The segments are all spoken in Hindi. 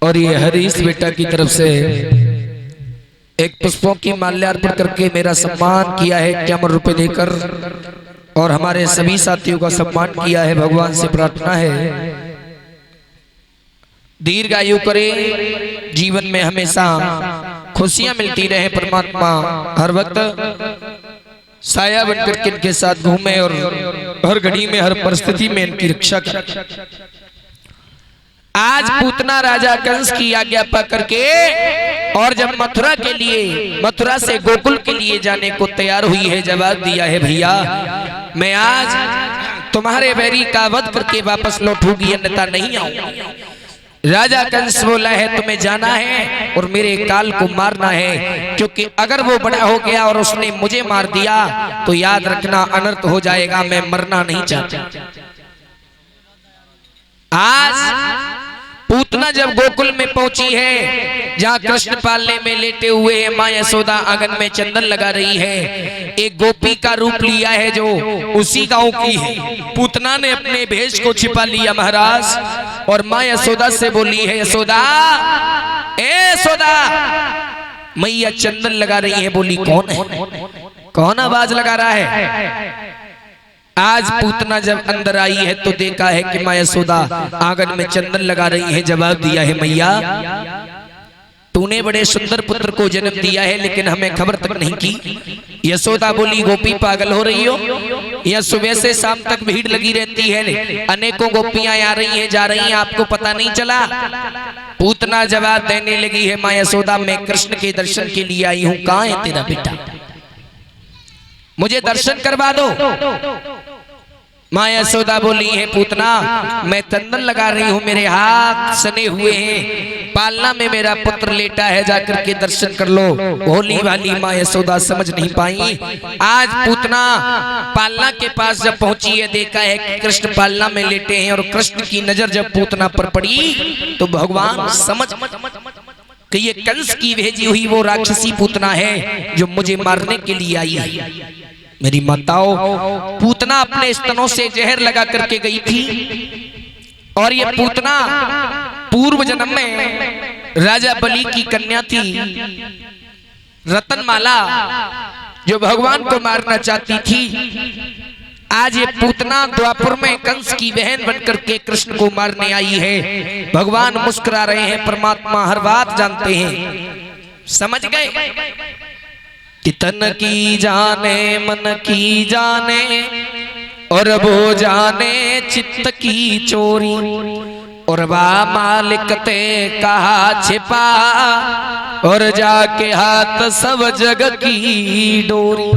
और ये हरीश बेटा की तरफ से एक पुष्पों की माल्यार्पण करके मेरा सम्मान किया है 51 रुपए देकर, और हमारे सभी साथियों का सम्मान किया है। भगवान से प्रार्थना है दीर्घायु करे, जीवन में हमेशा खुशियां मिलती रहे। परमात्मा हर वक्त साया बनकर के इनके साथ घूमे और हर घड़ी में हर परिस्थिति में इनकी रक्षा करे। आज पूतना राजा कंस की आज्ञा पा करके और जब मथुरा के लिए, मथुरा से गोकुल के लिए जाने को तैयार हुई है, जवाब दिया है भैया मैं आज तुम्हारे बैरी का वध करके वापस लौटूंगी, अन्यथा नहीं आऊंगी। राजा कंस बोला है तुम्हें जाना है और मेरे काल को मारना है, क्योंकि अगर वो बड़ा हो गया और उसने मुझे मार दिया तो याद रखना अनर्थ हो जाएगा, मैं मरना नहीं चाहता। आज पूतना जब गोकुल में पहुंची है, जहाँ कृष्ण पालने में लेटे हुए हैं, माँ यशोदा आंगन में चंदन लगा रही है। एक गोपी का रूप लिया है जो उसी गांव की है। पूतना ने अपने भेष को छिपा लिया महाराज, और माँ यशोदा से बोली है यशोदा, ए यशोदा, मैया चंदन लगा रही है। बोली कौन है, कौन आवाज लगा रहा है? आज पूतना जब अंदर आई है तो देखा है कि माँ यशोदा आंगन में चंदन लगा रही है। जवाब दिया है मैया तूने बड़े सुंदर पुत्र को जन्म दिया है, लेकिन हमें खबर तक नहीं की। यशोदा बोली गोपी पागल हो रही हो, यह सुबह से शाम तक भीड़ लगी रहती है, अनेकों गोपियां आ रही हैं जा रही हैं, आपको पता नहीं चला? पूतना जवाब देने लगी है माँ यशोदा मैं कृष्ण के दर्शन के लिए आई हूँ, कहाँ है तेरा बेटा, मुझे दर्शन करवा दो। माँ यशोदा बोली है पूतना मैं चंदन लगा रही हूँ, मेरे हाथ सने हुए हैं, पालना में मेरा पुत्र लेटा है, जाकर के दर्शन कर लो। भोली वाली माँ यशोदा समझ नहीं पाई। आज पूतना पालना के पास जब पहुंची है, देखा है कि कृष्ण पालना में लेटे हैं, और कृष्ण की नजर जब पूतना पर पड़ी तो भगवान समझ कि ये कंस की भेजी हुई वो राक्षसी पूतना है जो मुझे मारने के लिए आई है। मेरी माताओं, पूतना अपने स्तनों से जहर लगा करके गई थी, और ये पूतना पूर्व जन्म में राजा बलि की कन्या थी, रतनमाला, जो भगवान को मारना चाहती थी। आज ये पूतना द्वापर में कंस की बहन बनकर के कृष्ण को मारने आई है। भगवान मुस्कुरा रहे हैं, परमात्मा हर बात जानते हैं, समझ गए कि तन की जाने मन की जाने, और वो जाने चित्त की चोरी, और वाह मालिक ते कहा छिपा, और जाके हाथ सब जग की डोरी।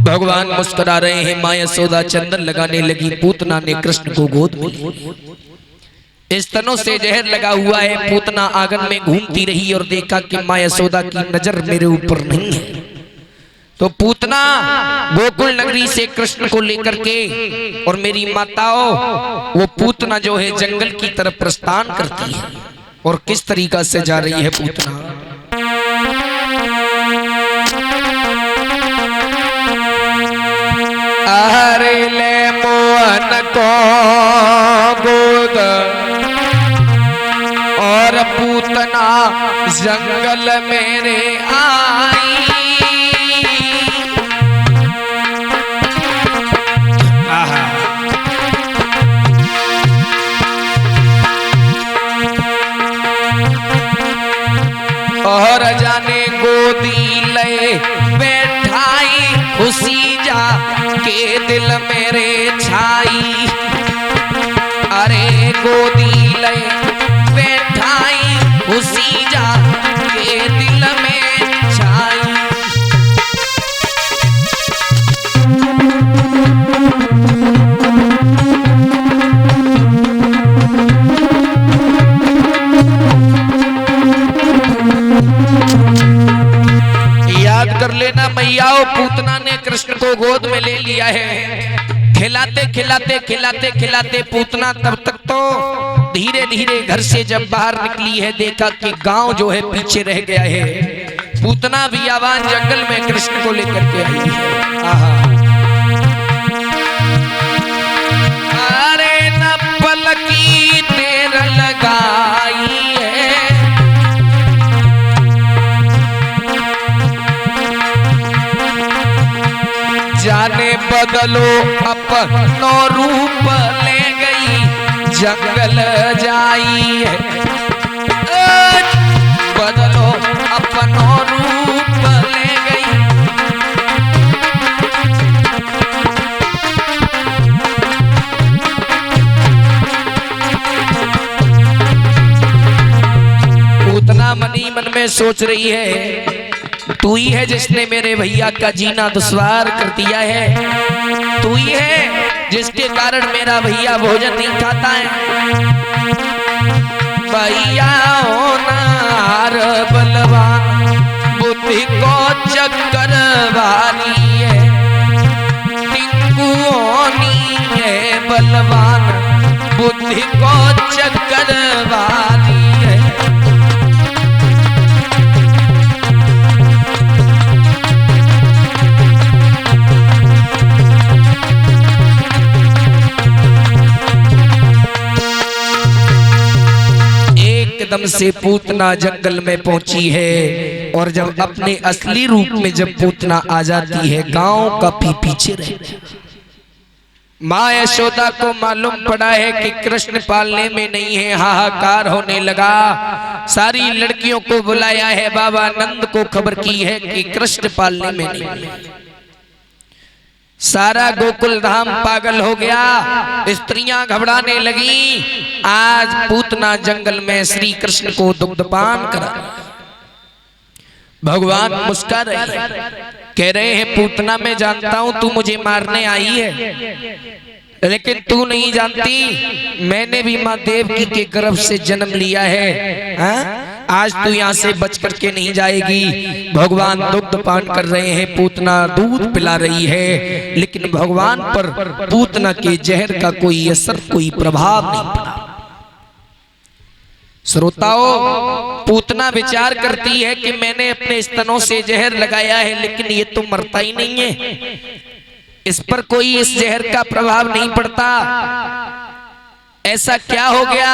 भगवान मुस्कुरा रहे हैं। माँ यशोदा चंदन लगाने लगी, पूतना ने कृष्ण को गोद में लिया। स्तनों से जहर लगा हुआ है। पूतना आंगन में घूमती रही और देखा कि माँ यशोदा की नजर मेरे ऊपर नहीं है, तो पूतना गोकुल नगरी से कृष्ण को लेकर के, और मेरी माताओं वो पूतना जो है जंगल की तरफ प्रस्थान करती है। और किस तरीका से जा रही है पूतना, हरे ले मोहन को गोद, और पूतना जंगल मेरे आई। और जाने गोदी ले बैठाई, खुशी जा के दिल मेरे छाई। अरे गोदी ले बैठाई, खुशी जा के दिल में छाई। कर लेना मैयाओ, पूतना ने कृष्ण को गोद में ले लिया है। खिलाते खिलाते खिलाते खिलाते पूतना तब तक तो धीरे धीरे घर से जब बाहर निकली है, देखा कि गांव जो है पीछे रह गया है। पूतना भी आवाज जंगल में कृष्ण को लेकर के आई है। अरे न पलकी तेरे बदलो अपनो रूप ले गई जंगल जाई है। बदलो अपनो रूप ले गई। पूतना मनी मन में सोच रही है, तू ही है जिसने मेरे भैया का जीना दुश्वार कर दिया है, तू ही है जिसके कारण मेरा भैया भोजन नहीं खाता है। भैया होनार बलवान बुद्धि को चक्कर वाली है, टिंकू होनी है बलवान बुद्धि को चक्कर वाली है। एकदम से पूतना जंगल में पहुंची है और जब अपने असली रूप में जब पूतना आ जाती है, गांव का पीछे रहे। माँ यशोदा को मालूम पड़ा है कि कृष्ण पालने में नहीं है, हाहाकार होने लगा। सारी लड़कियों को बुलाया है, बाबा नंद को खबर की है कि कृष्ण पालने में नहीं है। सारा गोकुल धाम पागल हो गया, स्त्रियां घबराने लगी। आज पूतना जंगल में श्री कृष्ण को दुग्धपान करा। भगवान मुस्कुरा रहे हैं, कह रहे हैं पूतना मैं जानता हूं तू मुझे मारने आई है, लेकिन तू नहीं जानती मैंने भी माँ देवकी के गर्भ से जन्म लिया है। हा? आज तू यहाँ से बच करके नहीं जाएगी। भगवान दुग्ध पान कर रहे हैं, पूतना दूध पिला रही है, लेकिन भगवान पर पूतना के जहर का कोई असर, कोई प्रभाव नहीं पड़ा। श्रोताओं, पूतना विचार करती है कि मैंने अपने स्तनों से जहर लगाया है, लेकिन ये तो मरता ही नहीं है, इस पर कोई इस जहर का प्रभाव नहीं पड़ता। ऐसा क्या हो गया?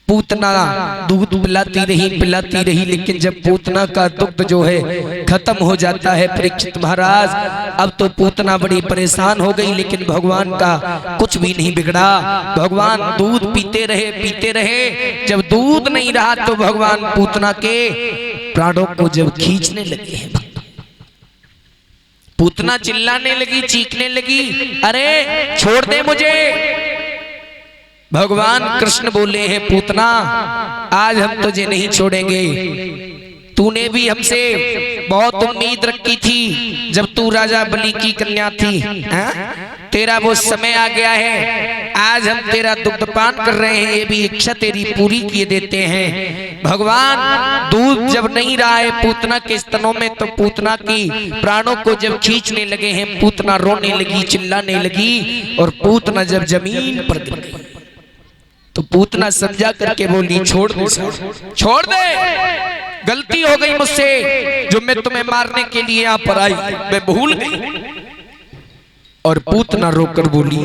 पूतना दूध पिलाती रही, लेकिन जब पूतना का दुग्ध जो है खत्म हो जाता है परीक्षित महाराज, अब तो पूतना बड़ी परेशान हो गई, लेकिन भगवान का कुछ भी नहीं बिगड़ा। भगवान दूध पीते रहे। जब दूध नहीं रहा तो भगवान पूतना के प्राणों को जब खींचने लगे हैं, पूतना चिल्लाने लगी, चीखने लगी, अरे छोड़ दे मुझे। भगवान कृष्ण बोले हैं, पूतना आज हम तुझे नहीं छोड़ेंगे। तूने भी हमसे बहुत उम्मीद रखी थी जब तू राजा बलि की कन्या थी। तेरा वो समय आ गया है, आज हम तेरा दुग्धपान कर रहे हैं, ये भी इच्छा तेरी पूरी किए देते हैं। भगवान दूध जब नहीं रहा है पूतना के स्तनों में, तो पूतना की प्राणों को जब खींचने लगे हैं, पूतना रोने लगी, चिल्लाने लगी, और पूतना जब जमीन पर गिर गई तो पूतना समझा करके बोली, छोड़ दे, गलती हो गई मुझसे, जो मैं तुम्हें मारने के लिए यहाँ पर आई, मैं भूल गई। और पूतना रोकर बोली,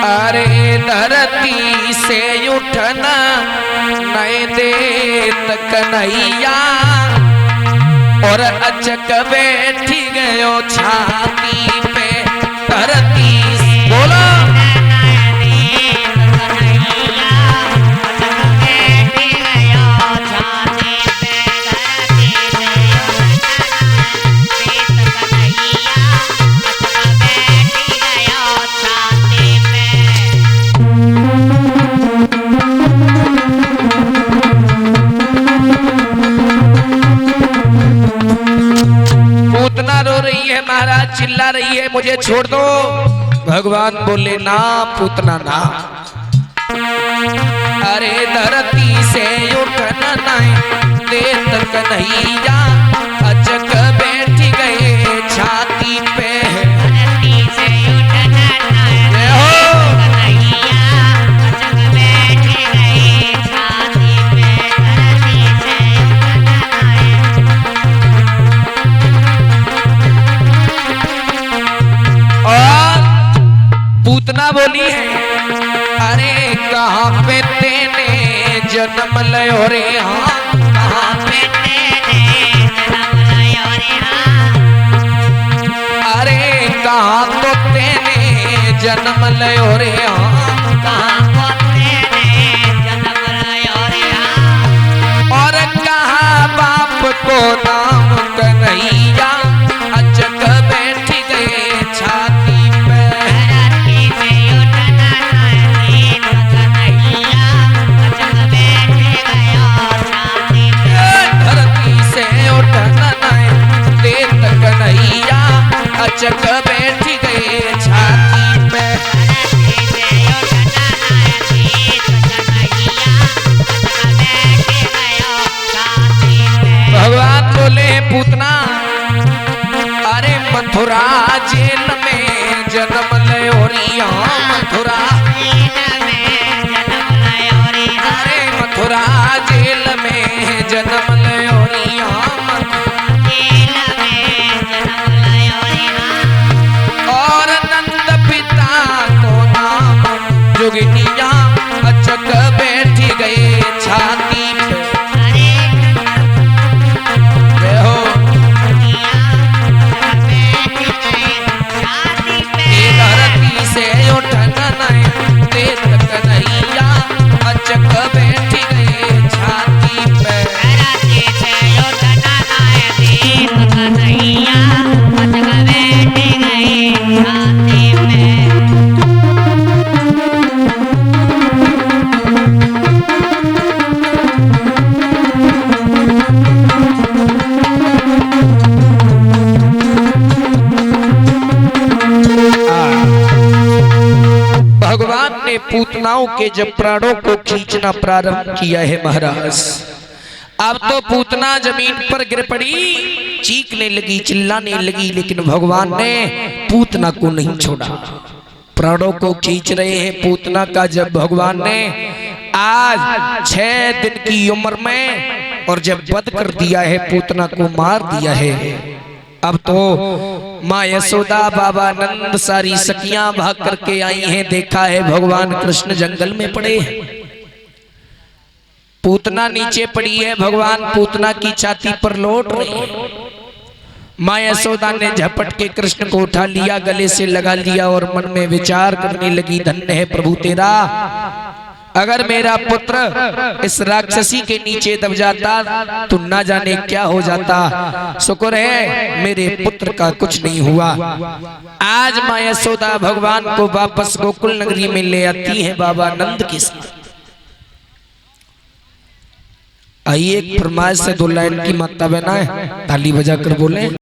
अरे धरती से उठना नहीं देत कन्हैया, और अचक बैठी गयो छाती पे धरती। बोलो पूतना रो रही है महाराज, चिल्ला रही है, मुझे छोड़ दो। भगवान बोले, ना पूतना ना, अरे धरती से उठना नहीं देत कन्हैया, अचक बैठ गए छाती पे। धरती से उठना नहीं कन्हैया, अचक बैठ गए छाती पे। धरती से पूतना बोली है, अरे कहाँ पे तेने जन्म लयो रे, हाँ कहाँ को तेने जन्म लयो रे कहाँ को तेने जन्म लयो रे और कहा बाप को नाम कन्हैया अचक बैठ गए छाती पे धरती से उठना नहीं कन्हैया अचक बैठ गयो छाती पे धरती से उठना नहीं देत कन्हैया अचक बैठ गए छाती पे धरती से उठना नहीं कन्हैया अचक बैठ गयो छाती पे भगवान बोले पूतना अरे मथुरा जेल में जन्म लयो रिया मथुरा अरे मथुरा जेल में जन्म लयो रिया और नंद पिता को नाम जोगिनिया अचक बैठ गए छाती पे जय हो धरती से उठना नहीं देत कन्हैया अचक बैठ गए छाती पे भगवान ने पूतनाओं के जब प्राणों को खींचना प्रारंभ किया है महाराज, अब तो पूतना जमीन पर गिर पड़ी, चीखने लगी, चिल्लाने लगी, लेकिन भगवान ने पूतना को नहीं छोड़ा। प्राणों को खींच रहे हैं पूतना का जब भगवान ने आज 6 दिन की उम्र में और जब वध कर दिया है, पूतना को मार दिया है, अब तो माँ यशोदा बाबा नंद सारी सखियां भाग करके आई हैं। देखा है भगवान कृष्ण जंगल में पड़े हैं, पूतना नीचे पड़ी है, भगवान पूतना की छाती पर लौट रहे हैं। माँ यशोदा ने झपट के कृष्ण को उठा लिया, गले से लगा लिया और मन में विचार करने लगी, धन्य है प्रभु तेरा, अगर मेरा पुत्र इस राक्षसी के नीचे दब जाता तो ना जाने क्या हो जाता। शुक्र है मेरे पुत्र का कुछ नहीं हुआ। आज माँ यशोदा भगवान को वापस गोकुल नगरी में ले आती है बाबा नंद के साथ। आइए एक फरमाइश से 2 लाइन की माता बहना है, ताली बजाकर बोले।